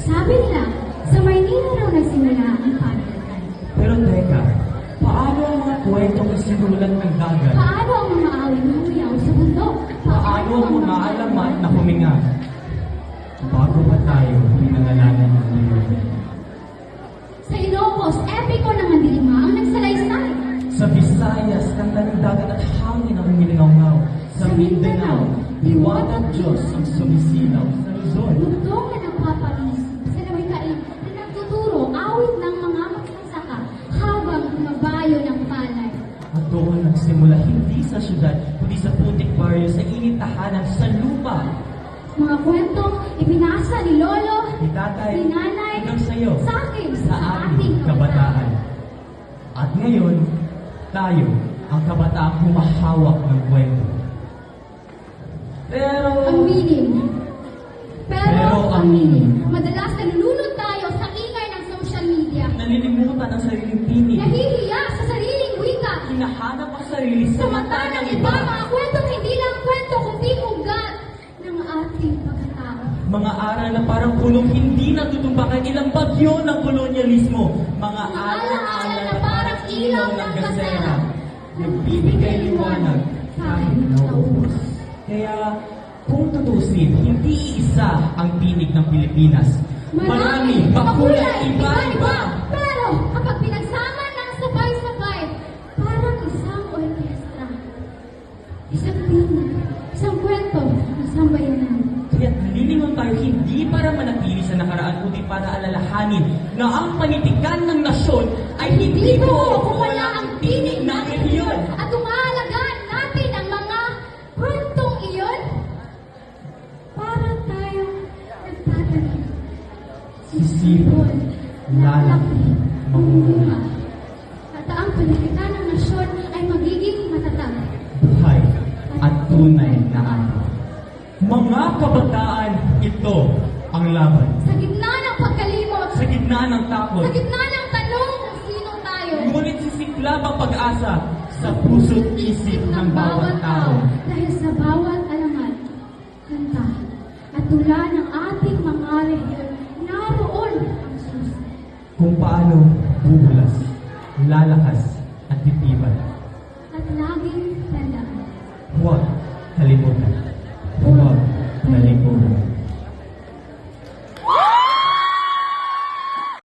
Sabi nila, sa Maynila raw nagsimula ang panayagan. Pero teka, paano ang mga kwentong isinulat ng dagat? Paano ang mga awit na humiyaw sa bundok? Paano ang mga alamat na huminga? Bago pa tayo pinangalanan ng Diyos. Sa Ilocos, epiko ng Mandilima ang nagsalaysay. Sa Visayas, kanta ng dagat at hangin ang umilingaw-ngaw. Sa Mindanao, diwatang Diyos ang sumisilaw. Sa Luzon, Lugtong na nagpapalis. Sa Nawikain, na nagtuturo awit ng mga magsasaka habang mabayo ng palay. at doon nagsimula hindi sa syudad, kundi sa putik baryo, sa init tahanan, sa lupa. Mga kwentong ibinasa ni Lolo, Ni tatay, ni nanay, hanggang sa'yo, sa akin, sa ating kabataan. At ngayon, tayo, ang kabataang humahawak ng kwento. Pero, Ang meaning. Pero ang meaning. Madalas nalulunod tayo sa ingay ng social media. nalilimutan ang sariling tinig. Nahihiya sa sariling wika. Hinahanap ang sarili Sa mata ng iba, mga kwentong hindi lang kwento, kundi ugat ng ating pagkatao. Mga aral na parang pulong hindi natutumbakan, ilang bagyo ng kolonyalismo. Mga Alaala na parang ilaw ng gasera. Nagbibigay liwanag kahit naubos. Kaya, kung tutusin, hindi isa ang tinig ng Pilipinas. Marami, makulay, iba-iba. Pero kapag pinagsama ng sabay-sabay, parang isang orkestra. Isang tinig, isang kwento, isang bayanan. Kaya't nalilingon tayo hindi para manatili sa nakaraan, kundi para alalahanin na ang panitikan ng nasyon ay hindi po kung wala ang tinig ng rehiyon. At umaalagaan natin ang mga kwentong iyon para tayong nagtatanim. Sisipon, lalaki, mamumuha. At ang panitikan ng nasyon ay magiging matatag. Buhay at tunay na araw. Mga kabataan, ito ang laban. Sa gitna ng pagkalimot, Sa gitna ng takot, sa gitna ng tanong kung sino tayo, ngunit sisiklab ang pag-asa sa puso't isip ng bawat tao. Dahil sa bawat alamat, kanta, at tula ng ating mga rehiyon, naroon ang susi. Kung paano bubulas, lalakas at titiban. At laging tandaan, Huwag kalimutan. Huwag kalimutan.